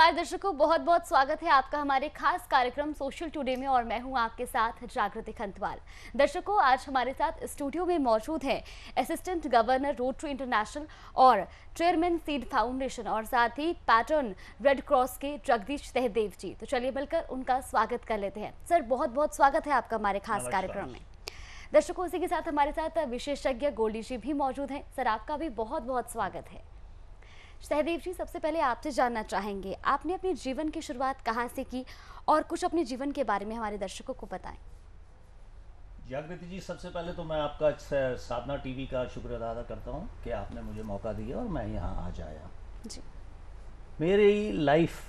नमस्कार दर्शकों, बहुत बहुत स्वागत है आपका हमारे खास कार्यक्रम सोशल टुडे में और मैं हूं आपके साथ जागृति खंतवाल। दर्शकों, आज हमारे साथ स्टूडियो में मौजूद हैं असिस्टेंट गवर्नर रोटरी इंटरनेशनल और चेयरमैन सीड फाउंडेशन और साथ ही पैटर्न रेड क्रॉस के जगदीश सहदेव जी। तो चलिए मिलकर उनका स्वागत कर लेते हैं। सर, बहुत बहुत स्वागत है आपका हमारे खास कार्यक्रम में। दर्शकों, इसी के साथ हमारे साथ विशेषज्ञ गोल्डी जी भी मौजूद हैं। सर, आपका भी बहुत बहुत स्वागत है। सहदेव जी, सबसे पहले आपसे जानना चाहेंगे, आपने अपने जीवन की शुरुआत कहाँ से की और कुछ अपने जीवन के बारे में हमारे दर्शकों को बताएं। जागृति जी, सबसे पहले तो मैं आपका साधना टीवी का शुक्र अदा करता हूँ कि आपने मुझे मौका दिया और मैं यहाँ आज आया जी। मेरी लाइफ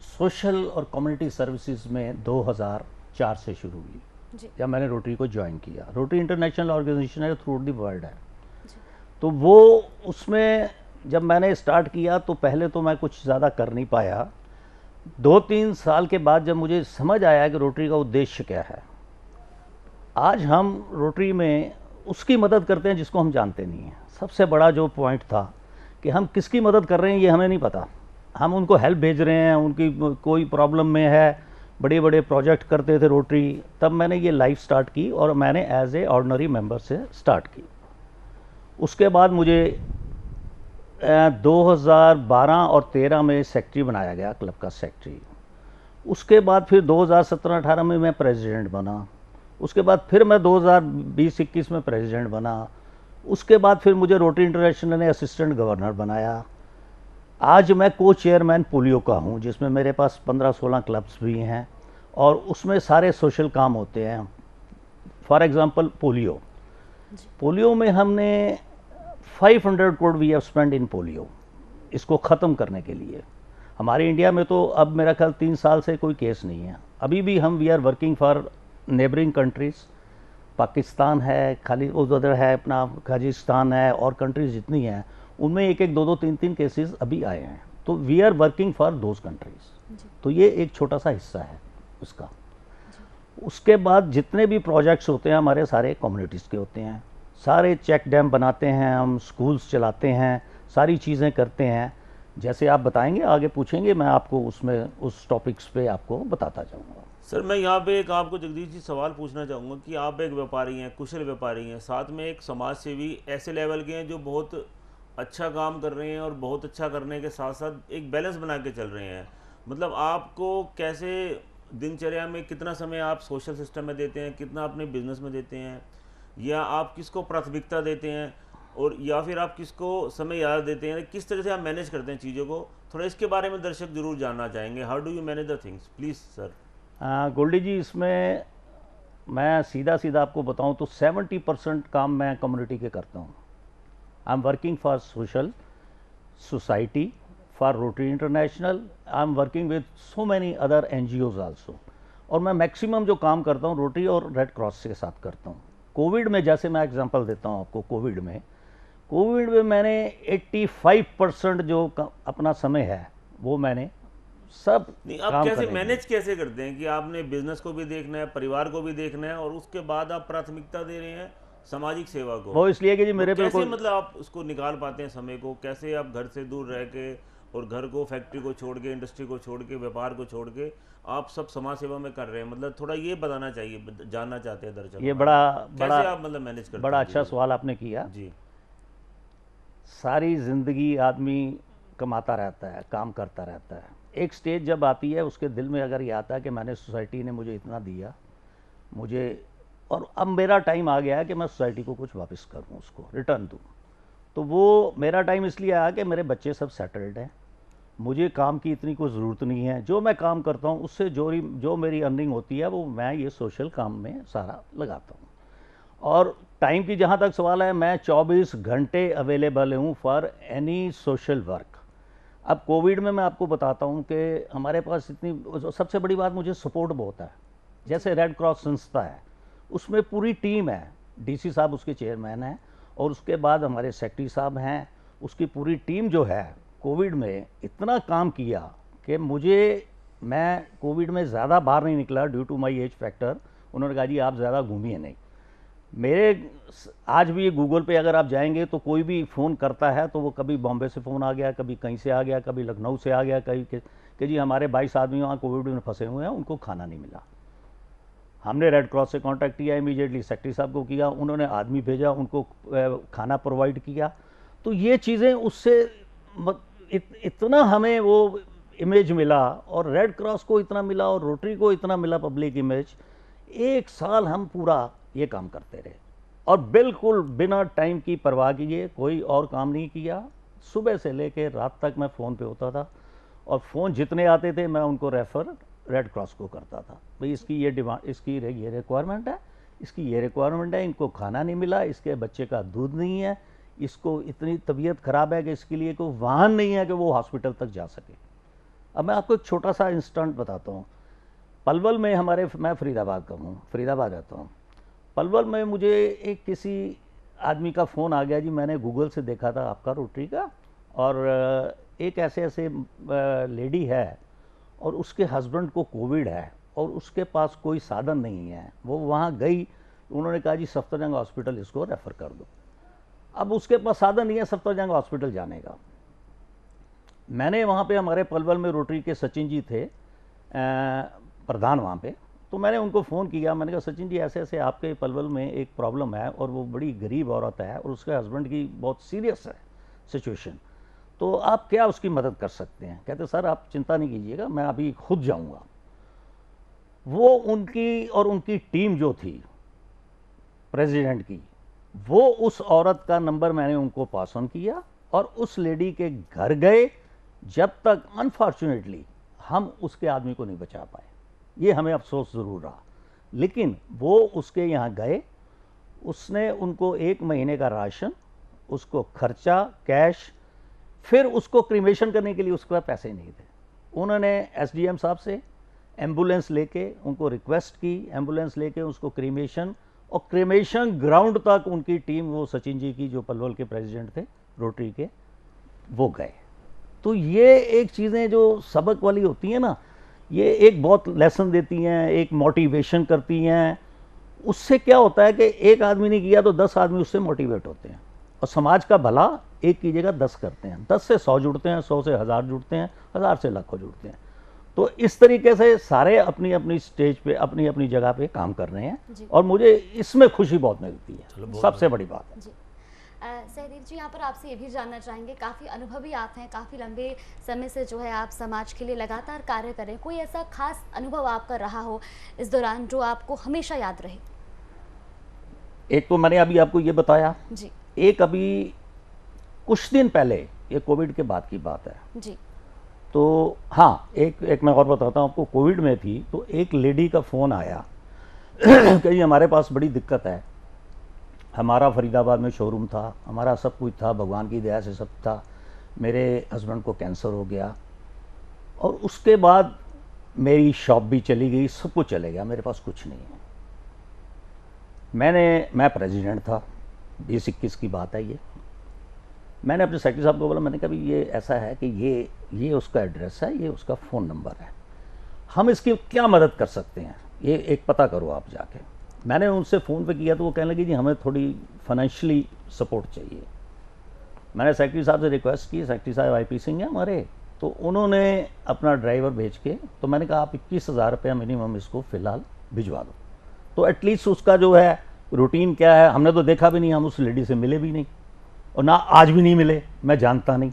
सोशल और कम्युनिटी सर्विसेज में 2004 से शुरू हुई जी। जब मैंने रोटरी को ज्वाइन किया। रोटरी इंटरनेशनल ऑर्गेनाइजेशन है, थ्रू द वर्ल्ड है। जी। तो वो उसमें जब मैंने स्टार्ट किया तो पहले तो मैं कुछ ज़्यादा कर नहीं पाया। 2-3 साल के बाद जब मुझे समझ आया कि रोटरी का उद्देश्य क्या है, आज हम रोटरी में उसकी मदद करते हैं जिसको हम जानते नहीं हैं। सबसे बड़ा जो पॉइंट था कि हम किसकी मदद कर रहे हैं ये हमें नहीं पता। हम उनको हेल्प भेज रहे हैं, उनकी कोई प्रॉब्लम में है, बड़े बड़े प्रोजेक्ट करते थे रोटरी। तब मैंने ये लाइफ स्टार्ट की और मैंने एज ए ऑर्डिनरी मेंबर से स्टार्ट की। उसके बाद मुझे 2012 और 13 में सेक्रेटरी बनाया गया, क्लब का सेक्रेटरी। उसके बाद फिर 2017-18 में मैं प्रेसिडेंट बना। उसके बाद फिर मैं 2020-21 में प्रेसिडेंट बना। उसके बाद फिर मुझे रोटरी इंटरनेशनल ने असिस्टेंट गवर्नर बनाया। आज मैं को चेयरमैन पोलियो का हूँ, जिसमें मेरे पास 15-16 क्लब्स भी हैं और उसमें सारे सोशल काम होते हैं। फॉर एग्ज़ाम्पल पोलियो में हमने 500 crore we have spend in polio, इसको ख़त्म करने के लिए। हमारे इंडिया में तो अब मेरा ख्याल 3 साल से कोई केस नहीं है। अभी भी हम we are working for neighbouring countries. Pakistan है, खाली उधर है अपना कजाकिस्तान है, और कंट्रीज़ जितनी हैं उनमें 1-1, 2-2, 3-3 केसेस अभी आए हैं। तो we are working for those countries. तो ये एक छोटा सा हिस्सा है उसका। उसके बाद जितने भी प्रोजेक्ट्स होते हैं हमारे सारे कम्युनिटीज़ के होते हैं। सारे चेक डैम बनाते हैं हम, स्कूल्स चलाते हैं, सारी चीज़ें करते हैं। जैसे आप बताएंगे, आगे पूछेंगे, मैं आपको उसमें उस टॉपिक्स पे आपको बताता जाऊंगा। सर, मैं यहाँ पे एक आपको जगदीश जी सवाल पूछना चाहूँगा कि आप एक व्यापारी हैं, कुशल व्यापारी हैं, साथ में एक समाज सेवी ऐसे लेवल के हैं जो बहुत अच्छा काम कर रहे हैं और बहुत अच्छा करने के साथ साथ एक बैलेंस बना के चल रहे हैं। मतलब आपको कैसे दिनचर्या में कितना समय आप सोशल सिस्टम में देते हैं, कितना अपने बिजनेस में देते हैं, या आप किसको प्राथमिकता देते हैं, और या फिर आप किसको समय याद देते हैं, किस तरह से आप मैनेज करते हैं चीज़ों को, थोड़ा इसके बारे में दर्शक जरूर जानना चाहेंगे। How do you manage the things, please sir. Goldy ji, इसमें मैं सीधा सीधा आपको बताऊं तो 70% काम मैं कम्युनिटी के करता हूं। I am working for social society, for rotary international. I am working with so many other NGOs also. और मैं मैक्सिमम जो काम करता हूं रोटरी और रेड क्रॉस के साथ करता हूं। कोविड में, जैसे मैं एग्जांपल देता हूं आपको, कोविड में मैंने 85% जो अपना समय है वो मैंने सब नहीं, आप कैसे मैनेज कैसे करते हैं कि आपने बिजनेस को भी देखना है, परिवार को भी देखना है, और उसके बाद आप प्राथमिकता दे रहे हैं सामाजिक सेवा को? वो इसलिए कि जी मेरे पे कैसे मतलब आप उसको निकाल पाते हैं समय को? कैसे आप घर से दूर रह के और घर को, फैक्ट्री को छोड़ के, इंडस्ट्री को छोड़ के, व्यापार को छोड़ के आप सब समाज सेवा में कर रहे हैं? मतलब थोड़ा ये बताना चाहिए, जानना चाहते हैं दर्शक। ये बड़ा आप मतलब मैनेज करते हैं? बड़ा अच्छा सवाल आपने किया जी। सारी ज़िंदगी आदमी कमाता रहता है, काम करता रहता है। एक स्टेज जब आती है उसके दिल में अगर ये आता है कि मैंने, सोसाइटी ने मुझे इतना दिया, मुझे, और अब मेरा टाइम आ गया है कि मैं सोसाइटी को कुछ वापस करूं, उसको रिटर्न दूं। तो वो मेरा टाइम इसलिए आया कि मेरे बच्चे सब सेटल्ड हैं, मुझे काम की इतनी कोई ज़रूरत नहीं है। जो मैं काम करता हूं उससे जो मेरी अर्निंग होती है वो मैं ये सोशल काम में सारा लगाता हूं। और टाइम की जहाँ तक सवाल है, मैं 24 घंटे अवेलेबल हूँ फॉर एनी सोशल वर्क। अब कोविड में मैं आपको बताता हूँ कि हमारे पास इतनी, सबसे बड़ी बात, मुझे सपोर्ट बहुत है। जैसे रेड क्रॉस संस्था है, उसमें पूरी टीम है। DC साहब उसके चेयरमैन हैं, और उसके बाद हमारे सेक्रेटरी साहब हैं। उसकी पूरी टीम जो है कोविड में इतना काम किया कि मैं कोविड में ज़्यादा बाहर नहीं निकला due to my age factor. उन्होंने कहा जी आप ज़्यादा घूमिए नहीं। मेरे आज भी गूगल पे अगर आप जाएंगे तो कोई भी फ़ोन करता है तो वो कभी बॉम्बे से फ़ोन आ गया, कभी कहीं से आ गया, कभी लखनऊ से आ गया, कहीं कि जी हमारे 22 आदमी वहाँ कोविड में फंसे हुए हैं, उनको खाना नहीं मिला। हमने रेड क्रॉस से कांटेक्ट किया, इमीडिएटली सेक्रेटरी साहब को किया, उन्होंने आदमी भेजा, उनको खाना प्रोवाइड किया। तो ये चीज़ें उससे इतना हमें वो इमेज मिला, और रेड क्रॉस को इतना मिला और रोटरी को इतना मिला पब्लिक इमेज। 1 साल हम पूरा ये काम करते रहे और बिल्कुल बिना टाइम की परवाह किए कोई और काम नहीं किया। सुबह से लेकर रात तक मैं फ़ोन पे होता था, और फ़ोन जितने आते थे मैं उनको रेफ़र रेड क्रॉस को करता था। भाई इसकी ये डिमांड, इसकी ये रिक्वायरमेंट है, इसकी ये रिक्वायरमेंट है, इनको खाना नहीं मिला, इसके बच्चे का दूध नहीं है, इसको इतनी तबीयत ख़राब है कि इसके लिए कोई वाहन नहीं है कि वो हॉस्पिटल तक जा सके। अब मैं आपको एक छोटा सा इंस्टेंट बताता हूँ। पलवल में मैं फरीदाबाद का हूँ, फरीदाबाद रहता हूँ। पलवल में मुझे एक किसी आदमी का फ़ोन आ गया, जी मैंने गूगल से देखा था आपका रोटरी का, और एक ऐसे लेडी है और उसके हस्बैंड को कोविड है और उसके पास कोई साधन नहीं है। वो वहाँ गई, उन्होंने कहा जी सफदरजंग हॉस्पिटल इसको रेफ़र कर दो। अब उसके पास साधन नहीं है सफदरजंग हॉस्पिटल जाने का। मैंने वहाँ पे, हमारे पलवल में रोटरी के सचिन जी थे प्रधान वहाँ पे, तो मैंने उनको फ़ोन किया। मैंने कहा सचिन जी ऐसे ऐसे आपके पलवल में एक प्रॉब्लम है और वो बड़ी गरीब औरत है और उसके हस्बैंड की बहुत सीरियस है सिचुएशन, तो आप क्या उसकी मदद कर सकते हैं? कहते सर आप चिंता नहीं कीजिएगा, मैं अभी खुद जाऊँगा। वो उनकी और उनकी टीम जो थी प्रेसिडेंट की, वो उस औरत का नंबर मैंने उनको पास ऑन किया और उस लेडी के घर गए, जब तक अनफॉर्चुनेटली हम उसके आदमी को नहीं बचा पाए। ये हमें अफसोस ज़रूर रहा, लेकिन वो उसके यहाँ गए, उसने उनको 1 महीने का राशन, उसको खर्चा कैश, फिर उसको क्रीमेशन करने के लिए उसके पास पैसे नहीं थे। उन्होंने एसडीएम साहब से एम्बुलेंस लेके उनको रिक्वेस्ट की, एम्बुलेंस लेके उसको क्रीमेशन, और क्रीमेशन ग्राउंड तक उनकी टीम, वो सचिन जी की जो पलवल के प्रेसिडेंट थे रोटरी के, वो गए। तो ये एक चीज़ें जो सबक वाली होती हैं ना, ये एक बहुत लेसन देती हैं, एक मोटिवेशन करती हैं। उससे क्या होता है कि एक आदमी ने किया तो 10 आदमी उससे मोटिवेट होते हैं, और समाज का भला एक की जगह 10 करते हैं। 10 से 100 जुड़ते हैं, 100 से 1000 जुड़ते हैं, 1000 से लाखों जुड़ते हैं। तो इस तरीके से सारे अपनी अपनी स्टेज पे, अपनी अपनी जगह पे काम कर रहे हैं, और मुझे इसमें खुशी बहुत मिलती है, सबसे बड़ी बात है। सहदेव जी, यहाँ पर आपसे ये भी जानना चाहेंगे, काफ़ी अनुभवी आप हैं, काफ़ी लंबे समय से जो है आप समाज के लिए लगातार कार्य करें, कोई ऐसा खास अनुभव आपका रहा हो इस दौरान जो आपको हमेशा याद रहे? एक तो मैंने अभी आपको ये बताया जी, एक अभी कुछ दिन पहले, ये कोविड के बाद की बात है जी, तो हाँ, एक मैं और बताता हूँ आपको। कोविड में थी तो एक लेडी का फ़ोन आया कि हमारे पास बड़ी दिक्कत है, हमारा फरीदाबाद में शोरूम था, हमारा सब कुछ था, भगवान की दया से सब था, मेरे हस्बैंड को कैंसर हो गया और उसके बाद मेरी शॉप भी चली गई, सब कुछ चले गया, मेरे पास कुछ नहीं है। मैं प्रेसिडेंट था, 2021 की बात है ये। मैंने अपने सेक्रेटरी साहब को बोला, मैंने कहा भी ये ऐसा है कि ये उसका एड्रेस है, ये उसका फ़ोन नंबर है, हम इसकी क्या मदद कर सकते हैं, ये एक पता करो आप जाके। मैंने उनसे फ़ोन पे किया तो वो कहने लगी जी हमें थोड़ी फाइनेंशियली सपोर्ट चाहिए। मैंने सेक्रेटरी साहब से रिक्वेस्ट की, सेक्रेटरी साहब IP सिंह हैं हमारे, तो उन्होंने अपना ड्राइवर भेज के, तो मैंने कहा आप 21,000 रुपया मिनिमम इसको फ़िलहाल भिजवा दो, तो एटलीस्ट उसका जो है रूटीन क्या है, हमने तो देखा भी नहीं, हम उस लेडी से मिले भी नहीं और ना आज भी नहीं मिले, मैं जानता नहीं।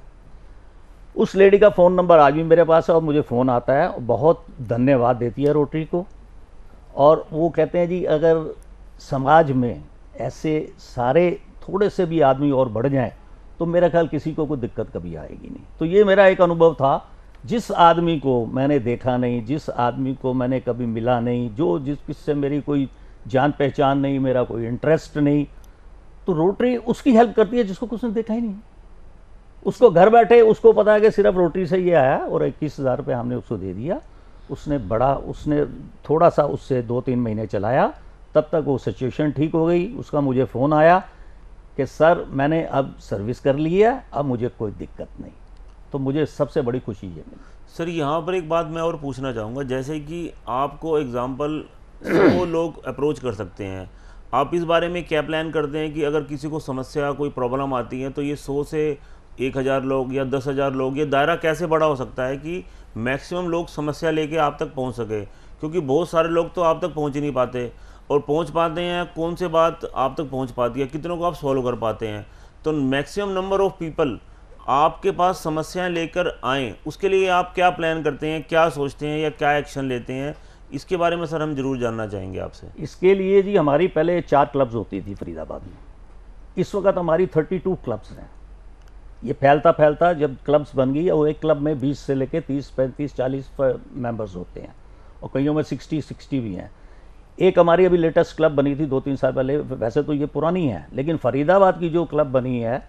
उस लेडी का फ़ोन नंबर आज भी मेरे पास है और मुझे फ़ोन आता है, बहुत धन्यवाद देती है रोटरी को। और वो कहते हैं जी अगर समाज में ऐसे सारे थोड़े से भी आदमी और बढ़ जाएं तो मेरा ख्याल किसी को कोई दिक्कत कभी आएगी नहीं। तो ये मेरा एक अनुभव था, जिस आदमी को मैंने देखा नहीं, जिस आदमी को मैंने कभी मिला नहीं, जिससे मेरी कोई जान पहचान नहीं, मेरा कोई इंटरेस्ट नहीं, तो रोटरी उसकी हेल्प करती है जिसको कुछ ने देखा ही नहीं। उसको घर बैठे उसको पता है कि सिर्फ रोटरी से ये आया और 21,000 रुपये हमने उसको दे दिया। उसने थोड़ा सा उससे 2-3 महीने चलाया, तब तक वो सिचुएशन ठीक हो गई। उसका मुझे फ़ोन आया कि सर मैंने अब सर्विस कर ली है, अब मुझे कोई दिक्कत नहीं। तो मुझे सबसे बड़ी खुशी ये मिली। सर यहाँ पर एक बात मैं और पूछना चाहूँगा, जैसे कि आपको एग्ज़ाम्पल 100 लोग अप्रोच कर सकते हैं, आप इस बारे में क्या प्लान करते हैं कि अगर किसी को समस्या, कोई प्रॉब्लम आती है तो ये 100 से 1000 लोग या 10,000 लोग, ये दायरा कैसे बड़ा हो सकता है कि मैक्सिमम लोग समस्या लेके आप तक पहुंच सके? क्योंकि बहुत सारे लोग तो आप तक पहुंच ही नहीं पाते, और पहुंच पाते हैं कौन से बात आप तक पहुंच पाती है, कितनों को आप सॉल्व कर पाते हैं? तो मैक्सिमम नंबर ऑफ़ पीपल आपके पास समस्याएं लेकर आएँ, उसके लिए आप क्या प्लान करते हैं, क्या सोचते हैं या क्या एक्शन लेते हैं? इसके बारे में सर हम ज़रूर जानना चाहेंगे आपसे। इसके लिए जी हमारी पहले 4 क्लब्स होती थी फरीदाबाद में, इस वक्त हमारी 32 क्लब्स हैं। ये फैलता फैलता जब क्लब्स बन गई, और एक क्लब में 20 से लेके 30, 35, 40 मेंबर्स होते हैं, और कईयों में 60 भी हैं। एक हमारी अभी लेटेस्ट क्लब बनी थी 2-3 साल पहले, वैसे तो ये पुरानी है, लेकिन फरीदाबाद की जो क्लब बनी है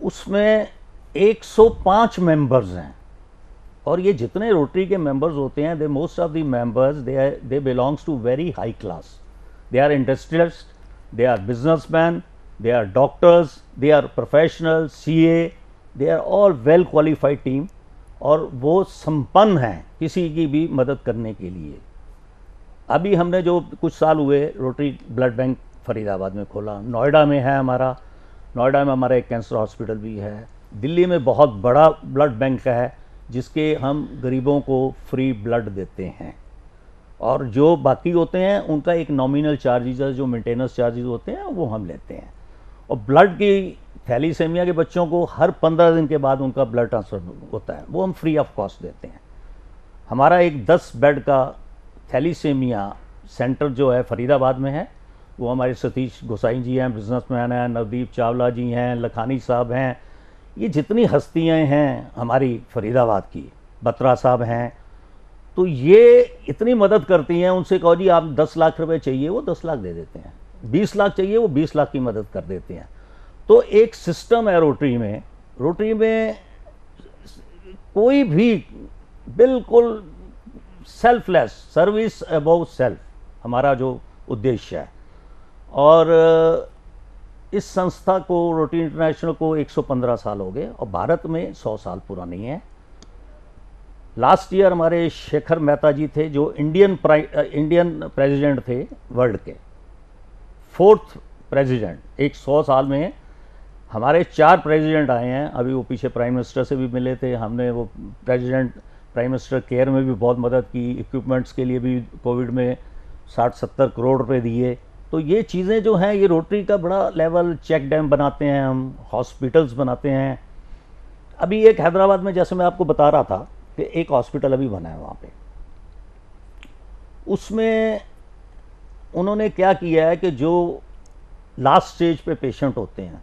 उसमें 105 मेंबर्स हैं। और ये जितने रोटरी के मेंबर्स होते हैं, they most of the members they belongs to very high class. They are industrialist, they are businessman, they are doctors, they are professionals, CA, they are all well qualified team, और वो संपन्न हैं किसी की भी मदद करने के लिए। अभी हमने जो कुछ साल हुए रोटरी ब्लड बैंक फरीदाबाद में खोला, नोएडा में है हमारा, नोएडा में हमारा एक कैंसर हॉस्पिटल भी है, दिल्ली में बहुत बड़ा ब्लड बैंक है जिसके हम गरीबों को फ्री ब्लड देते हैं, और जो बाकी होते हैं उनका एक नॉमिनल चार्जेस है, जो मेंटेनेंस चार्जेस होते हैं वो हम लेते हैं। और ब्लड की थैलीसेमिया के बच्चों को हर 15 दिन के बाद उनका ब्लड ट्रांसफ़र होता है, वो हम फ्री ऑफ कॉस्ट देते हैं। हमारा एक 10 बेड का थैलीसेमिया सेंटर जो है फरीदाबाद में है, वो हमारे सतीश गोसाई जी हैं, बिजनेसमैन हैं, नवदीप चावला जी हैं, लखानी साहब हैं, ये जितनी हस्तियाँ हैं हमारी फरीदाबाद की, बत्रा साहब हैं, तो ये इतनी मदद करती हैं। उनसे कहो जी आप 10 लाख रुपए चाहिए, वो 10 लाख दे देते हैं, 20 लाख चाहिए, वो 20 लाख की मदद कर देते हैं। तो एक सिस्टम है रोटरी में, रोटरी में कोई भी बिल्कुल सेल्फलेस, सर्विस अबव सेल्फ हमारा जो उद्देश्य है। और इस संस्था को, रोटरी इंटरनेशनल को 115 साल हो गए, और भारत में 100 साल पुरानी है। लास्ट ईयर हमारे शेखर मेहता जी थे जो इंडियन प्रेसिडेंट थे वर्ल्ड के, 4th प्रेसिडेंट। एक 100 साल में हमारे 4 प्रेसिडेंट आए हैं। अभी वो पीछे प्राइम मिनिस्टर से भी मिले थे, हमने वो प्राइम मिनिस्टर केयर में भी बहुत मदद की, इक्विपमेंट्स के लिए भी कोविड में 60-70 करोड़ रुपए दिए। तो ये चीज़ें जो हैं, ये रोटरी का बड़ा लेवल, चेक डैम बनाते हैं हम, हॉस्पिटल्स बनाते हैं। अभी एक हैदराबाद में, जैसे मैं आपको बता रहा था कि एक हॉस्पिटल अभी बना है वहाँ पे, उसमें उन्होंने क्या किया है कि जो लास्ट स्टेज पे पेशेंट होते हैं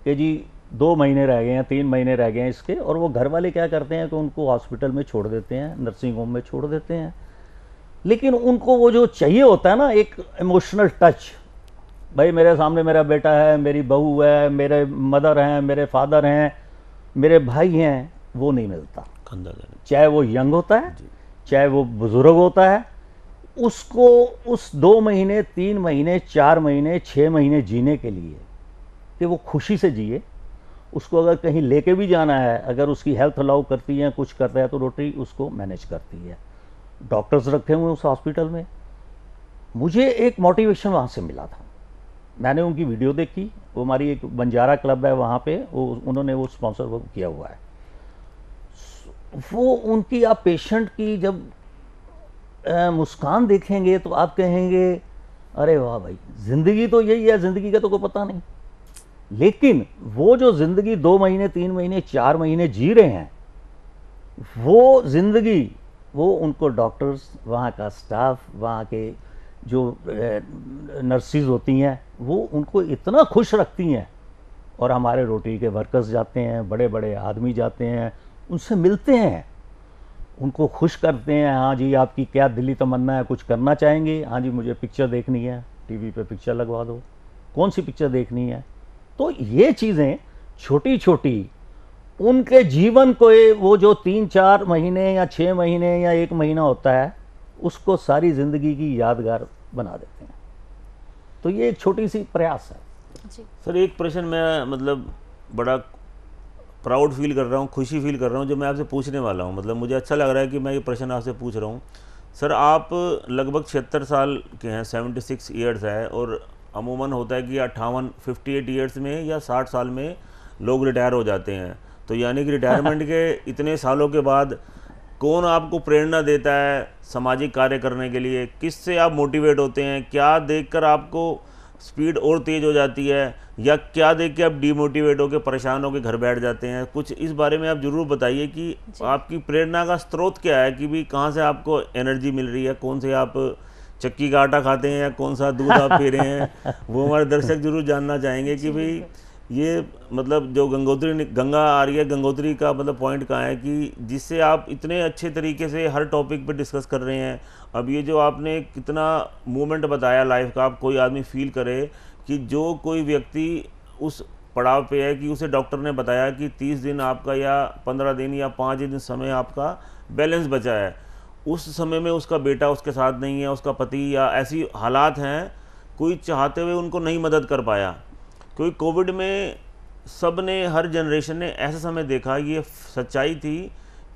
कि जी 2 महीने रह गए हैं, 3 महीने रह गए हैं इसके, और वो घर वाले क्या करते हैं कि उनको हॉस्पिटल में छोड़ देते हैं, नर्सिंग होम में छोड़ देते हैं। लेकिन उनको वो जो चाहिए होता है ना, एक इमोशनल टच, भाई मेरे सामने मेरा बेटा है, मेरी बहू है, मेरे मदर हैं, मेरे फादर हैं, मेरे भाई हैं, वो नहीं मिलता। चाहे वो यंग होता है, चाहे वो बुजुर्ग होता है, उसको उस 2 महीने, 3 महीने, 4 महीने, 6 महीने जीने के लिए कि वो खुशी से जिए, उसको अगर कहीं लेके भी जाना है, अगर उसकी हेल्थ अलाउ करती है, कुछ करता है, तो रोटरी उसको मैनेज करती है। डॉक्टर्स रखे हुए उस हॉस्पिटल में। मुझे एक मोटिवेशन वहाँ से मिला था, मैंने उनकी वीडियो देखी, वो हमारी एक बंजारा क्लब है वहाँ पे, वो उन्होंने वो स्पॉन्सर किया हुआ है। वो उनकी, आप पेशेंट की जब मुस्कान देखेंगे तो आप कहेंगे अरे वाह भाई, ज़िंदगी तो यही है, ज़िंदगी का तो कोई पता नहीं। लेकिन वो जो ज़िंदगी 2 महीने, 3 महीने, 4 महीने जी रहे हैं, वो ज़िंदगी, वो उनको डॉक्टर्स, वहाँ का स्टाफ, वहाँ के जो नर्सिस होती हैं, वो उनको इतना खुश रखती हैं। और हमारे रोटरी के वर्कर्स जाते हैं, बड़े बड़े आदमी जाते हैं, उनसे मिलते हैं, उनको खुश करते हैं। हाँ जी, आपकी क्या दिली तमन्ना है, कुछ करना चाहेंगे? हाँ जी, मुझे पिक्चर देखनी है, टीवी पे पिक्चर लगवा दो। कौन सी पिक्चर देखनी है? तो ये चीज़ें छोटी छोटी उनके जीवन को, वो जो 3-4 महीने या 6 महीने या 1 महीना होता है, उसको सारी ज़िंदगी की यादगार बना देते हैं। तो ये एक छोटी सी प्रयास है जी। सर एक प्रश्न मैं मतलब बड़ा प्राउड फील कर रहा हूँ, खुशी फील कर रहा हूँ, जो मैं आपसे पूछने वाला हूँ। मतलब मुझे अच्छा लग रहा है कि मैं ये प्रश्न आपसे पूछ रहा हूँ। सर आप लगभग 76 साल के हैं, 76 ईयर्स है, और अमूमन होता है कि 58 ईयर्स में या 60 साल में लोग रिटायर हो जाते हैं। तो यानी कि रिटायरमेंट के इतने सालों के बाद कौन आपको प्रेरणा देता है सामाजिक कार्य करने के लिए? किससे आप मोटिवेट होते हैं? क्या देखकर आपको स्पीड और तेज़ हो जाती है, या क्या देख के आप डीमोटिवेट होकर परेशान होकर घर बैठ जाते हैं? कुछ इस बारे में आप ज़रूर बताइए कि आपकी प्रेरणा का स्रोत क्या है, कि भी कहाँ से आपको एनर्जी मिल रही है, कौन से आप चक्की का आटा खाते हैं या कौन सा दूध आप पी रहे हैं? वो हमारे दर्शक जरूर जानना चाहेंगे कि भाई ये मतलब जो गंगा आ रही है, गंगोत्री का मतलब पॉइंट कहाँ है कि जिससे आप इतने अच्छे तरीके से हर टॉपिक पे डिस्कस कर रहे हैं। अब ये जो आपने कितना मूवमेंट बताया लाइफ का, आप कोई आदमी फील करे कि जो कोई व्यक्ति उस पड़ाव पे है कि उसे डॉक्टर ने बताया कि 30 दिन आपका या 15 दिन या 5 दिन समय आपका बैलेंस बचा है, उस समय में उसका बेटा उसके साथ नहीं है, उसका पति, या ऐसी हालात हैं, कोई चाहते हुए उनको नहीं मदद कर पाया। क्योंकि कोविड में सब ने, हर जनरेशन ने ऐसा समय देखा, ये सच्चाई थी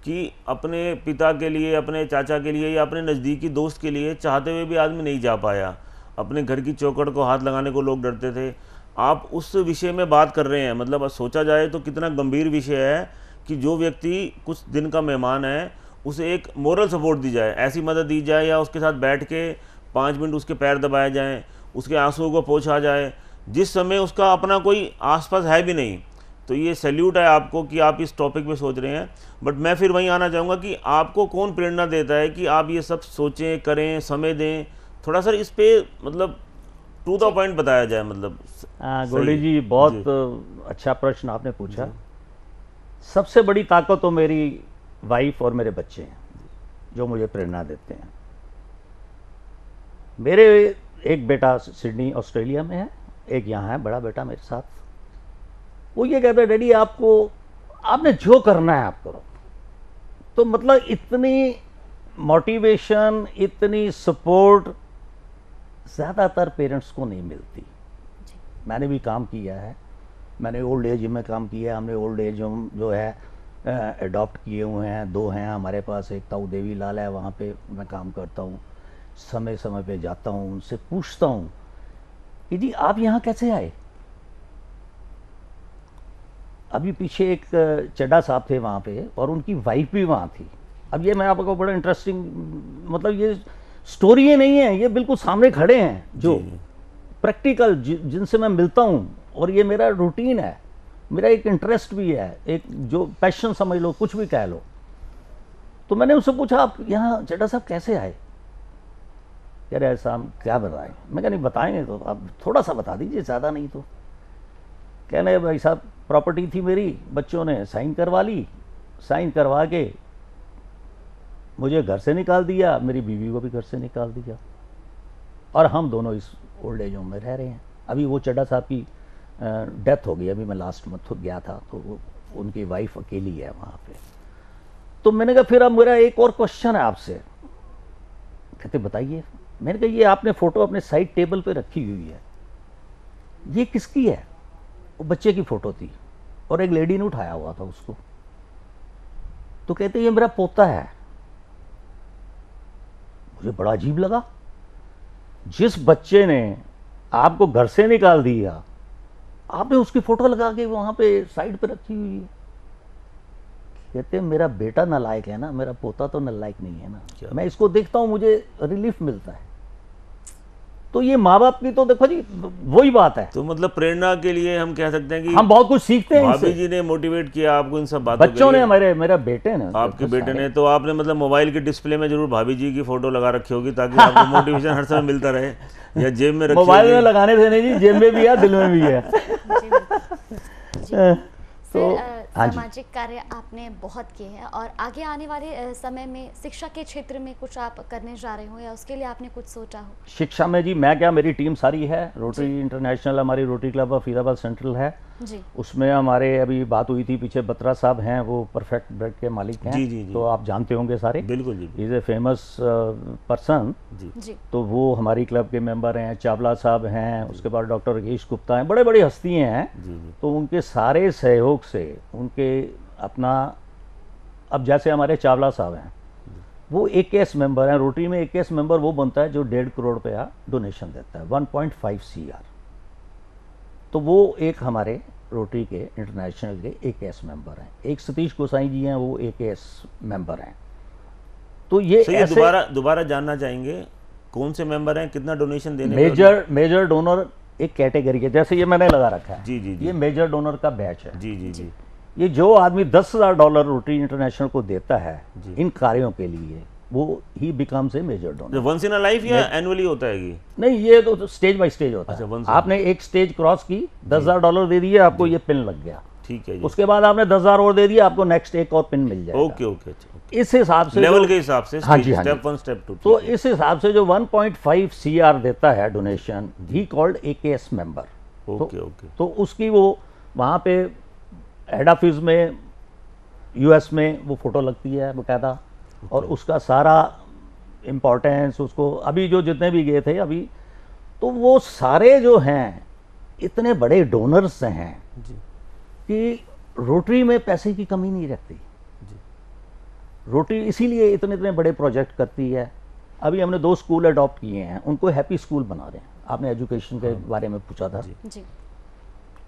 कि अपने पिता के लिए, अपने चाचा के लिए या अपने नज़दीकी दोस्त के लिए चाहते हुए भी आदमी नहीं जा पाया। अपने घर की चौखट को हाथ लगाने को लोग डरते थे। आप उस विषय में बात कर रहे हैं, मतलब सोचा जाए तो कितना गंभीर विषय है कि जो व्यक्ति कुछ दिन का मेहमान है उसे एक मोरल सपोर्ट दी जाए, ऐसी मदद दी जाए, या उसके साथ बैठ के 5 मिनट उसके पैर दबाए जाएं, उसके आंसुओं को पोंछा जाए, जिस समय उसका अपना कोई आसपास है भी नहीं। तो ये सैल्यूट है आपको कि आप इस टॉपिक पे सोच रहे हैं। बट मैं फिर वहीं आना चाहूँगा कि आपको कौन प्रेरणा देता है कि आप ये सब सोचें, करें, समय दें? थोड़ा सर इस पे मतलब टू द पॉइंट बताया जाए। मतलब गोल्डी जी, बहुत अच्छा प्रश्न आपने पूछा। सबसे बड़ी ताकत तो मेरी वाइफ और मेरे बच्चे हैं जो मुझे प्रेरणा देते हैं। मेरे एक बेटा सिडनी ऑस्ट्रेलिया में है, एक यहाँ है, बड़ा बेटा मेरे साथ। वो ये कहता है, डैडी आपने जो करना है आप करो। तो मतलब इतनी मोटिवेशन, इतनी सपोर्ट ज़्यादातर पेरेंट्स को नहीं मिलती। मैंने भी काम किया है, मैंने ओल्ड एज में काम किया है। हमने ओल्ड एज जो है अडॉप्ट किए हुए हैं, 2 हैं हमारे पास। एक ताऊ देवी लाल है, वहाँ पे मैं काम करता हूँ। समय समय पे जाता हूँ, उनसे पूछता हूँ कि जी आप यहाँ कैसे आए। अभी पीछे एक चड्ढा साहब थे वहाँ पे, और उनकी वाइफ भी वहाँ थी। अब ये मैं आपको बड़ा इंटरेस्टिंग, मतलब ये स्टोरी ये नहीं है, ये बिल्कुल सामने खड़े हैं जो प्रैक्टिकल, जिनसे मैं मिलता हूँ, और ये मेरा रूटीन है, मेरा एक इंटरेस्ट भी है, एक जो पैशन समझ लो, कुछ भी कह लो। तो मैंने उनसे पूछा, आप यहाँ चड्ढा साहब कैसे आए? कह रहे ऐसा हम क्या बताएं? मैं कहा नहीं बताएंगे तो आप थोड़ा सा बता दीजिए, ज़्यादा नहीं तो। कहने भाई साहब, प्रॉपर्टी थी मेरी, बच्चों ने साइन करवा ली, साइन करवा के मुझे घर से निकाल दिया, मेरी बीवी को भी घर से निकाल दिया, और हम दोनों इस ओल्ड एज होम में रह रहे हैं। अभी वो चड्ढा साहब की डेथ हो गई, अभी मैं लास्ट मंथ गया था, तो उनकी वाइफ अकेली है वहाँ पे। तो मैंने कहा फिर अब मेरा एक और क्वेश्चन है आपसे। कहते बताइए। मैंने कहा ये आपने फ़ोटो अपने साइड टेबल पे रखी हुई है, ये किसकी है? वो बच्चे की फ़ोटो थी, और एक लेडी ने उठाया हुआ था उसको। तो कहते ये मेरा पोता है। मुझे बड़ा अजीब लगा, जिस बच्चे ने आपको घर से निकाल दिया, आपने उसकी फ़ोटो लगा के वहाँ पे साइड पे रखी हुई है। कहते मेरा बेटा नालायक है ना, मेरा पोता तो नालायक नहीं है ना। मैं इसको देखता हूँ, मुझे रिलीफ मिलता है। तो ये माँ बाप की तो देखो जी वही बात है। तो मतलब प्रेरणा के लिए हम कह सकते हैं कि हम बहुत कुछ सीखते हैं। भाभी जी ने मोटिवेट किया आपको इन सब बातों के बच्चों लिए? ने, मेरा बेटे ने, आपके बेटे ने। तो आपने मतलब मोबाइल के डिस्प्ले में जरूर भाभी जी की फोटो लगा रखी होगी, ताकि आपको मोटिवेशन हर समय मिलता रहे, या जेब में रखी मोबाइल में लगाने से नहीं जी, जेब में भी है, दिल में भी है। तो सामाजिक कार्य आपने बहुत किए हैं, और आगे आने वाले समय में शिक्षा के क्षेत्र में कुछ आप करने जा रहे हो, या उसके लिए आपने कुछ सोचा हो? शिक्षा में जी मैं क्या, मेरी टीम सारी है। रोटरी इंटरनेशनल, हमारी rotary club of Faridabad central है जी। उसमें हमारे अभी बात हुई थी पीछे, बत्रा साहब हैं, वो परफेक्ट ब्रेड के मालिक हैं। जी। तो आप जानते होंगे सारे। बिल्कुल जी। इज ए फेमस पर्सन जी। तो वो हमारी क्लब के मेंबर हैं। चावला साहब हैं, उसके बाद डॉक्टर राकेश गुप्ता हैं, बड़े बड़ी हस्तियाँ हैं। तो उनके सारे सहयोग से, उनके अपना, अब जैसे हमारे चावला साहब हैं, वो AKS मेंबर हैं। रोटरी में AKS मेंबर वो बनता है जो 1.5 करोड़ रुपया डोनेशन देता है, 1.5 CR। तो वो एक हमारे रोटरी के इंटरनेशनल के AKS मेंबर हैं। एक सतीश गोसाई जी हैं, वो AKS मेंबर हैं। तो ये सर, ये दोबारा जानना चाहेंगे कौन से मेंबर हैं, कितना डोनेशन देने मेजर डोनर एक कैटेगरी है, जैसे ये मैंने लगा रखा है। जी जी जी। ये मेजर डोनर का बैच है। जी जी जी। ये जो आदमी $10,000 रोटरी इंटरनेशनल को देता है इन कार्यों के लिए, वो ही becomes a major donor. Once in a life या एनुअली होता है ये? नहीं, ये तो स्टेज बाय स्टेज होता अच्छा, है। आपने एक स्टेज क्रॉस की, $10,000 दे दिए, आपको ये पिन लग गया। ठीक है जी। उसके बाद आपने 10,000 और दे दिया, आपको नेक्स्ट एक और पिन मिल जाएगा। Okay okay. अच्छा, इस हिसाब से लेवल के हिसाब से, हाँ जी, हाँ स्टेप जी। 1 स्टेप 2। तो इस हिसाब से जो 1.5 CR देता है donation, he called AKS member. Okay okay. तो उसकी वो वहाँ पे हेड ऑफिस में US में वो फोटो लगती है बकायदा, और उसका सारा इम्पोर्टेंस उसको, अभी जो जितने भी गए थे अभी, तो वो सारे जो हैं इतने बड़े डोनर्स हैं जी कि रोटरी में पैसे की कमी नहीं रहती। रोटरी इसीलिए इतने इतने बड़े प्रोजेक्ट करती है। अभी हमने 2 स्कूल अडॉप्ट किए हैं, उनको हैप्पी स्कूल बना रहे हैं। आपने एजुकेशन के बारे में पूछा था जी।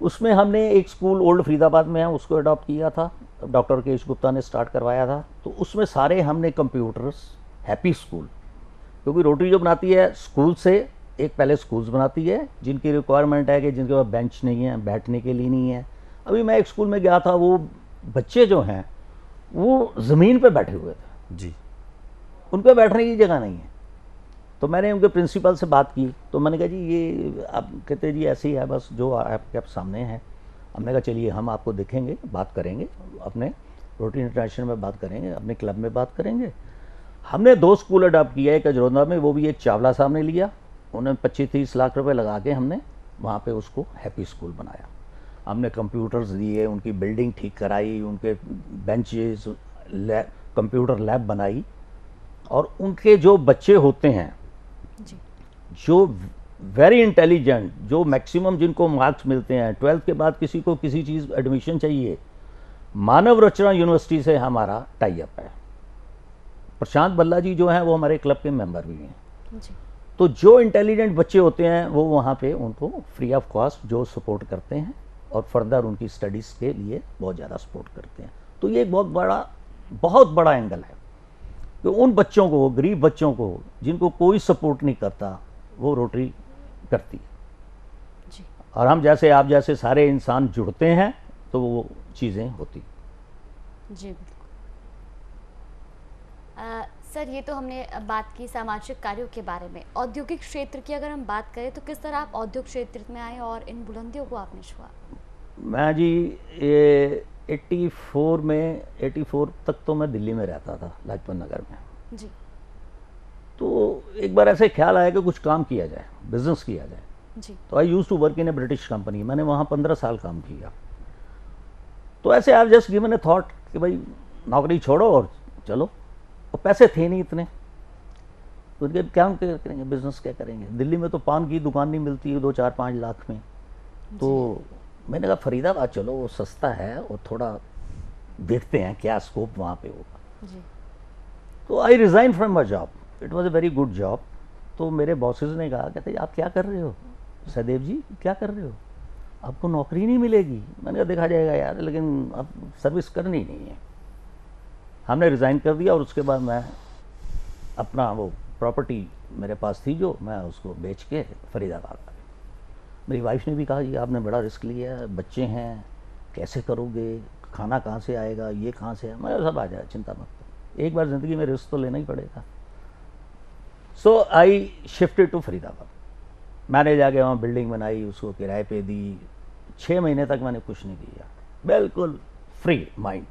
उसमें हमने एक स्कूल ओल्ड फरीदाबाद में है, उसको अडॉप्ट किया था, डॉक्टर केश गुप्ता ने स्टार्ट करवाया था। तो उसमें सारे हमने कंप्यूटर्स, हैप्पी स्कूल, क्योंकि रोटरी जो बनाती है स्कूल से एक पहले स्कूल्स बनाती है जिनकी रिक्वायरमेंट है कि जिनके पास बेंच नहीं है, बैठने के लिए नहीं है। अभी मैं एक स्कूल में गया था, वो बच्चे जो हैं वो ज़मीन पे बैठे हुए थे, जी। उनके बैठने की जगह नहीं है। तो मैंने उनके प्रिंसिपल से बात की, तो मैंने कहा जी ये आप कहते जी ऐसे ही है, बस जो आपके आप सामने है। हमने कहा चलिए हम आपको देखेंगे, बात करेंगे, अपने रोटरी इंटरनेशनल में बात करेंगे, अपने क्लब में बात करेंगे। हमने 2 स्कूल अडॉप्ट किया, एक अजरोंदा में, वो भी एक चावला साहब ने लिया, उन्होंने 25-30 लाख रुपए लगा के हमने वहाँ पे उसको हैप्पी स्कूल बनाया। हमने कंप्यूटर्स दिए, उनकी बिल्डिंग ठीक कराई, उनके बेंचेस, कंप्यूटर लैब बनाई, और उनके जो बच्चे होते हैं जी। जो वेरी इंटेलिजेंट, जो मैक्सिमम जिनको मार्क्स मिलते हैं 12th के बाद, किसी को किसी चीज़ एडमिशन चाहिए, मानव रचना यूनिवर्सिटी से हमारा टाई अप है। प्रशांत बल्ला जी जो हैं वो हमारे क्लब के मेंबर भी हैं। जी। तो जो इंटेलिजेंट बच्चे होते हैं वो वहाँ पे उनको फ्री ऑफ कॉस्ट जो सपोर्ट करते हैं, और फर्दर उनकी स्टडीज़ के लिए बहुत ज़्यादा सपोर्ट करते हैं। तो ये एक बहुत बड़ा एंगल है कि उन बच्चों को, गरीब बच्चों को जिनको कोई सपोर्ट नहीं करता, वो रोटरी करती है। जी। और हम जैसे, आप जैसे सारे इंसान जुड़ते हैं तो वो चीज़ें होती। जी बिल्कुल। सर, ये तो हमने बात की सामाजिक कार्यों के बारे में। औद्योगिक क्षेत्र की अगर हम बात करें तो किस तरह आप औद्योगिक क्षेत्र में आए और इन बुलंदियों को आपने छुआ? मैं जी ये 84 तक तो मैं दिल्ली में रहता था, लाजपत नगर में। जी। तो एक बार ऐसे ख्याल आया कि कुछ काम किया जाए, बिजनेस किया जाए। जी। तो I use to work in a British company, मैंने वहाँ 15 साल काम किया। तो ऐसे I just given a thought कि भाई नौकरी छोड़ो और चलो। और पैसे थे नहीं इतने, तो उनके क्या करेंगे, बिजनेस क्या करेंगे। दिल्ली में तो पान की दुकान नहीं मिलती है 2-4-5 लाख में। तो मैंने कहा फरीदाबाद चलो, वो सस्ता है और थोड़ा देखते हैं क्या स्कोप वहाँ पे होगा। जी। तो I resign from my job, it was a very good job. तो मेरे बॉसेस ने कहा, कहते आप क्या कर रहे हो सहदेव जी, क्या कर रहे हो, आपको नौकरी नहीं मिलेगी। मैंने कहा देखा जाएगा यार, लेकिन अब सर्विस करनी नहीं है। हमने रिज़ाइन कर दिया, और उसके बाद मैं अपना वो प्रॉपर्टी मेरे पास थी जो, मैं उसको बेच के फरीदाबाद आ गया। मेरी वाइफ ने भी कहा जी आपने बड़ा रिस्क लिया है, बच्चे हैं, कैसे करोगे, खाना कहाँ से आएगा, ये कहाँ से है। मैं सब आ जाए, चिंता मत करो, एक बार ज़िंदगी में रिस्क तो लेना ही पड़ेगा। सो आई शिफ्टेड टू फरीदाबाद। मैंने जाके वहाँ बिल्डिंग बनाई, उसको किराए पे दी। 6 महीने तक मैंने कुछ नहीं किया, बिल्कुल फ्री माइंड।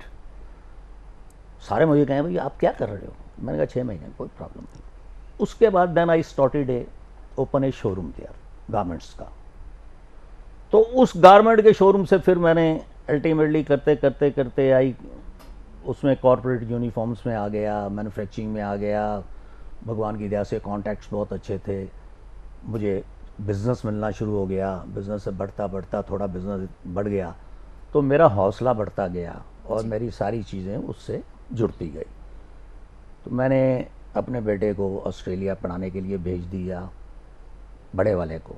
सारे मुझे कहें भाई आप क्या कर रहे हो, मैंने कहा 6 महीने कोई प्रॉब्लम नहीं। उसके बाद then I started open a showroom there, garments का। तो उस गारमेंट के शोरूम से फिर मैंने अल्टीमेटली करते करते करते आई उसमें कॉर्पोरेट यूनिफॉर्म्स में आ गया, मैन्युफैक्चरिंग में आ गया। भगवान की दया से कॉन्टैक्ट्स बहुत अच्छे थे, मुझे बिज़नेस मिलना शुरू हो गया। बिज़नेस से बढ़ता बढ़ता थोड़ा बिज़नेस बढ़ गया, तो मेरा हौसला बढ़ता गया और मेरी सारी चीज़ें उससे जुड़ती गई। तो मैंने अपने बेटे को ऑस्ट्रेलिया पढ़ाने के लिए भेज दिया, बड़े वाले को।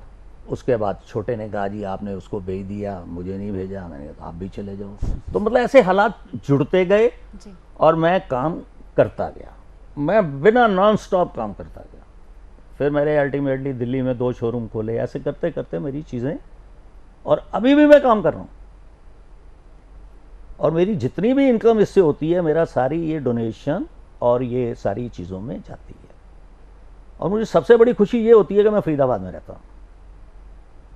उसके बाद छोटे ने कहा जी आपने उसको भेज दिया, मुझे नहीं भेजा। मैंने कहा आप भी चले जाओ। तो मतलब ऐसे हालात जुड़ते गए जी। और मैं काम करता गया, मैं बिना नॉन स्टॉप काम करता गया। फिर मेरे अल्टीमेटली दिल्ली में 2 शोरूम खोले। ऐसे करते करते मेरी चीज़ें, और अभी भी मैं काम कर रहा हूँ, और मेरी जितनी भी इनकम इससे होती है मेरा सारी ये डोनेशन और ये सारी चीज़ों में जाती है। और मुझे सबसे बड़ी खुशी ये होती है कि मैं फरीदाबाद में रहता हूँ।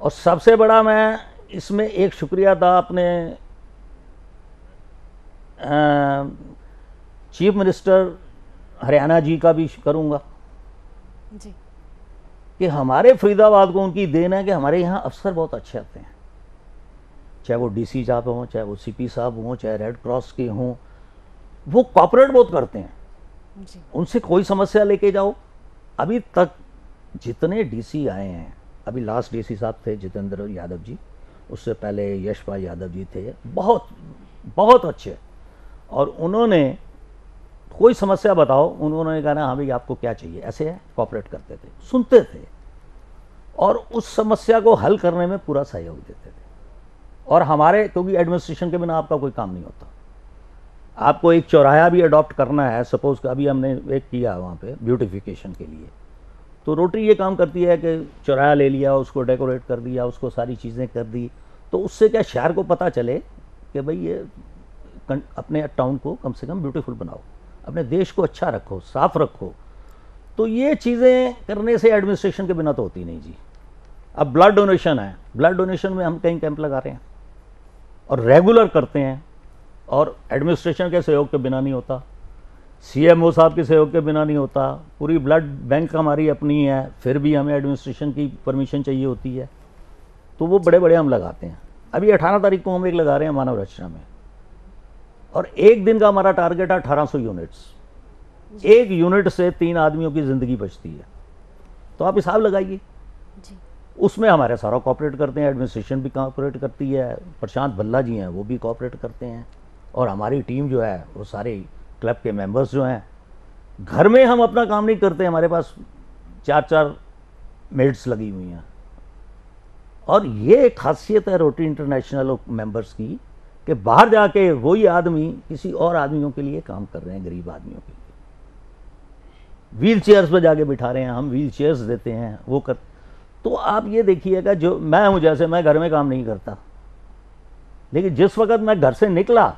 और सबसे बड़ा मैं इसमें एक शुक्रिया अदा अपने चीफ मिनिस्टर हरियाणा जी का भी करूँगा जी। कि हमारे फरीदाबाद को उनकी देन है कि हमारे यहाँ अफसर बहुत अच्छे आते हैं, चाहे वो डीसी साहब हों, चाहे वो सीपी साहब हों, चाहे रेड क्रॉस के हों, वो कॉपरेट बहुत करते हैं जी। उनसे कोई समस्या लेके जाओ। अभी तक जितने डीसी आए हैं, अभी लास्ट डीसी साहब थे जितेंद्र यादव जी, उससे पहले यशपाल यादव जी थे, बहुत बहुत अच्छे। और उन्होंने कोई समस्या बताओ, उन्होंने कहा ना हाँ भाई आपको क्या चाहिए, ऐसे है, कॉपरेट करते थे, सुनते थे और उस समस्या को हल करने में पूरा सहयोग देते थे। और हमारे, क्योंकि एडमिनिस्ट्रेशन के बिना आपका कोई काम नहीं होता। आपको एक चौराहा भी अडॉप्ट करना है, सपोज अभी हमने एक किया वहाँ पे ब्यूटिफिकेशन के लिए, तो रोटरी ये काम करती है कि चौराहा ले लिया, उसको डेकोरेट कर दिया, उसको सारी चीज़ें कर दी, तो उससे क्या शहर को पता चले कि भाई ये अपने टाउन को कम से कम ब्यूटीफुल बनाओ, अपने देश को अच्छा रखो, साफ रखो। तो ये चीज़ें करने से एडमिनिस्ट्रेशन के बिना तो होती नहीं जी। अब ब्लड डोनेशन है, ब्लड डोनेशन में हम कहीं कैंप लगा रहे हैं और रेगुलर करते हैं, और एडमिनिस्ट्रेशन के सहयोग के बिना नहीं होता, सीएमओ साहब के सहयोग के बिना नहीं होता। पूरी ब्लड बैंक हमारी अपनी है, फिर भी हमें एडमिनिस्ट्रेशन की परमिशन चाहिए होती है, तो वो बड़े बड़े हम लगाते हैं। अभी 18 तारीख को हम एक लगा रहे हैं मानव रचना में, और एक दिन का हमारा टारगेट है 1800 यूनिट्स। एक यूनिट से 3 आदमियों की ज़िंदगी बचती है, तो आप हिसाब लगाइए। उसमें हमारे सारा कॉपरेट करते हैं, एडमिनिस्ट्रेशन भी कॉपरेट करती है, प्रशांत भल्ला जी हैं वो भी कॉपरेट करते हैं, और हमारी टीम जो है वो सारे क्लब के मेंबर्स जो हैं। घर में हम अपना काम नहीं करते, हमारे पास 4-4 मेड्स लगी हुई हैं। और ये एक खासियत है रोटरी इंटरनेशनल मेंबर्स की कि बाहर जाके वही आदमी किसी और आदमियों के लिए काम कर रहे हैं, गरीब आदमियों के लिए व्हील चेयर्स पर जाके बिठा रहे हैं, हम व्हील चेयर्स देते हैं, वो कर। तो आप ये देखिएगा, जो मैं हूँ, जैसे मैं घर में काम नहीं करता, लेकिन जिस वक्त मैं घर से निकला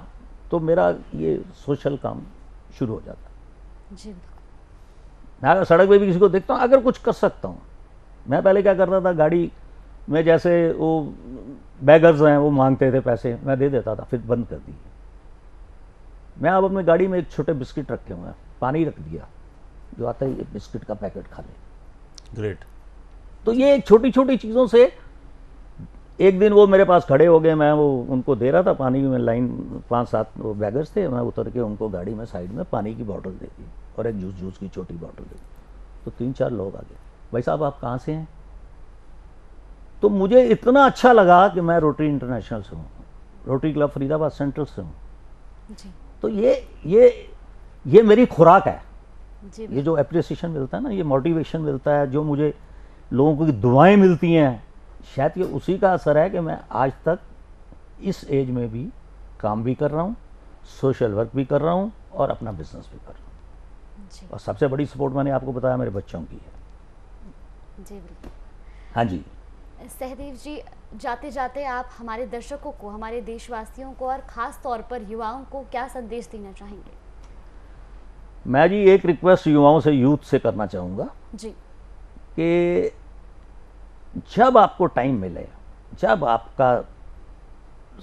तो मेरा ये सोशल काम शुरू हो जाता जी। मैं अगर सड़क पे भी किसी को देखता हूँ, अगर कुछ कर सकता हूँ। मैं पहले क्या करता था, गाड़ी में जैसे वो बैगर्स हैं वो मांगते थे पैसे, मैं दे देता था, फिर बंद कर दी। मैं अब अपनी गाड़ी में एक छोटे बिस्किट रखे हुए हैं, पानी रख दिया, जो आता है एक बिस्किट का पैकेट खा ले। ग्रेट। तो ये छोटी छोटी चीज़ों से, एक दिन वो मेरे पास खड़े हो गए, मैं वो उनको दे रहा था पानी में, लाइन 5-7 वो बैगर्स थे, मैं उतर के उनको गाड़ी में साइड में पानी की बोतल दे दी और एक जूस की छोटी बोतल दे दी। तो 3-4 लोग आ गए, भाई साहब आप कहाँ से हैं? तो मुझे इतना अच्छा लगा कि मैं रोटरी इंटरनेशनल से हूँ, रोटरी क्लब फरीदाबाद सेंट्रल से हूँ। तो ये मेरी खुराक है। ये जो एप्रिसिएशन मिलता है ना, ये मोटिवेशन मिलता है, जो मुझे लोगों की दुआएं मिलती हैं, शायद ये उसी का असर है कि मैं आज तक इस एज में भी काम भी कर रहा हूँ, सोशल वर्क भी कर रहा हूँ और अपना बिजनेस भी कर रहा हूँ। और सबसे बड़ी सपोर्ट मैंने आपको बताया मेरे बच्चों की है। जी बिल्कुल। हाँ जी सहदेव जी, जाते जाते आप हमारे दर्शकों को, हमारे देशवासियों को और ख़ास तौर पर युवाओं को क्या संदेश देना चाहेंगे? मैं जी एक रिक्वेस्ट युवाओं से, यूथ से करना चाहूँगा जी, कि जब आपको टाइम मिले, जब आपका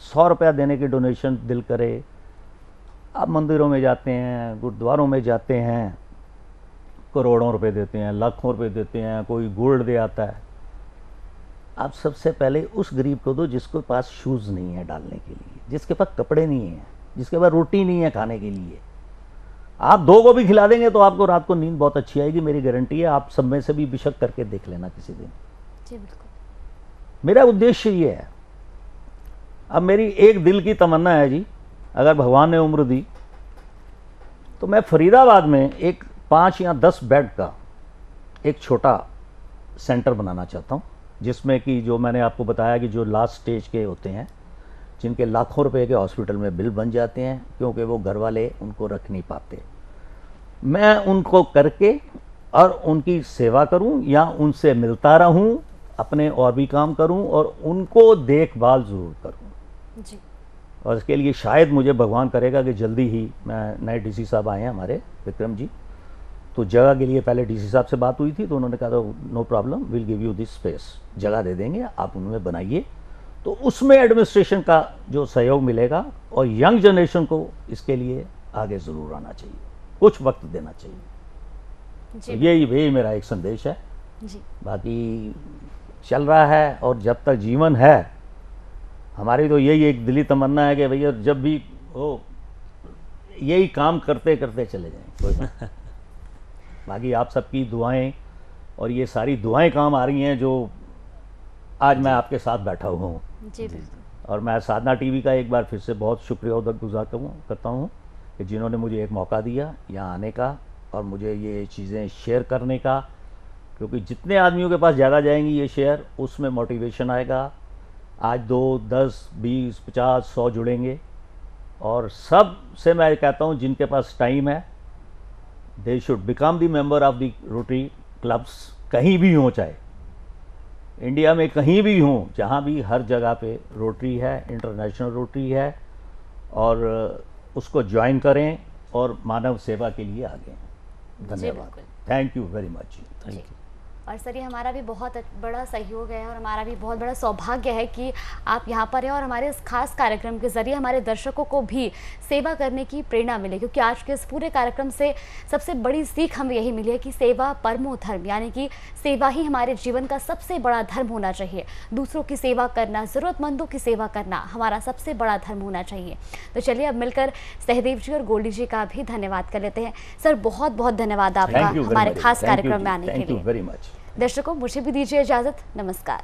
100 रुपया देने की डोनेशन दिल करे, आप मंदिरों में जाते हैं, गुरुद्वारों में जाते हैं, करोड़ों रुपए देते हैं, लाखों रुपए देते हैं, कोई गोल्ड दे आता है। आप सबसे पहले उस गरीब को दो जिसके पास शूज़ नहीं है डालने के लिए, जिसके पास कपड़े नहीं हैं, जिसके पास रोटी नहीं है खाने के लिए। आप 2 को भी खिला देंगे तो आपको रात को नींद बहुत अच्छी आएगी, मेरी गारंटी है। आप सब में से भी बेशक करके देख लेना किसी दिन। जी बिल्कुल। मेरा उद्देश्य ये है, अब मेरी एक दिल की तमन्ना है जी, अगर भगवान ने उम्र दी तो मैं फरीदाबाद में एक 5 या 10 बेड का एक छोटा सेंटर बनाना चाहता हूँ, जिसमें कि जो मैंने आपको बताया कि जो लास्ट स्टेज के होते हैं, जिनके लाखों रुपए के हॉस्पिटल में बिल बन जाते हैं क्योंकि वो घर वाले उनको रख नहीं पाते, मैं उनको करके और उनकी सेवा करूं या उनसे मिलता रहूं, अपने और भी काम करूं और उनको देखभाल ज़रूर करूं जी। और इसके लिए शायद मुझे भगवान करेगा कि जल्दी ही, मैं नए डीसी साहब आए हैं हमारे विक्रम जी, तो जगह के लिए पहले डीसी साहब से बात हुई थी तो उन्होंने कहा था no problem, will give you this space, जगह दे देंगे, आप उनमें बनाइए। तो उसमें एडमिनिस्ट्रेशन का जो सहयोग मिलेगा और यंग जनरेशन को इसके लिए आगे ज़रूर आना चाहिए, कुछ वक्त देना चाहिए। जी तो यही मेरा एक संदेश है। जी। बाकी चल रहा है और जब तक जीवन है हमारी तो यही एक दिली तमन्ना है कि भैया जब भी हो यही काम करते करते चले जाएं, कोई बात नहीं। बाकी आप सबकी दुआएं और ये सारी दुआएं काम आ रही हैं जो आज मैं आपके साथ बैठा हुआ हूँ। जी बिल्कुल। और मैं साधना टीवी का एक बार फिर से बहुत शुक्रिया गुजार करता हूँ कि जिन्होंने मुझे एक मौका दिया यहाँ आने का और मुझे ये चीज़ें शेयर करने का, क्योंकि जितने आदमियों के पास ज़्यादा जाएंगी ये शेयर, उसमें मोटिवेशन आएगा। आज 2, 10, 20, 50, 100 जुड़ेंगे और सब से मैं कहता हूँ जिनके पास टाइम है, they should become the member of the rotary clubs, कहीं भी हों, चाहे इंडिया में कहीं भी हों, जहाँ भी, हर जगह पे रोटरी है, इंटरनेशनल रोटरी है, और उसको ज्वाइन करें और मानव सेवा के लिए आगे आएं। धन्यवाद, thank you very much. Thank you. और सर ये हमारा भी बहुत बड़ा सहयोग है और हमारा भी बहुत बड़ा सौभाग्य है कि आप यहाँ पर हैं और हमारे इस खास कार्यक्रम के ज़रिए हमारे दर्शकों को भी सेवा करने की प्रेरणा मिले, क्योंकि आज के इस पूरे कार्यक्रम से सबसे बड़ी सीख हमें यही मिली है कि सेवा परमो धर्म, यानी कि सेवा ही हमारे जीवन का सबसे बड़ा धर्म होना चाहिए। दूसरों की सेवा करना, ज़रूरतमंदों की सेवा करना हमारा सबसे बड़ा धर्म होना चाहिए। तो चलिए अब मिलकर सहदेव जी और गोल्डी जी का भी धन्यवाद कर लेते हैं। सर बहुत बहुत धन्यवाद आपका हमारे खास कार्यक्रम में आने के लिए। Thank you very much. दर्शकों मुझे भी दीजिए इजाजत, नमस्कार।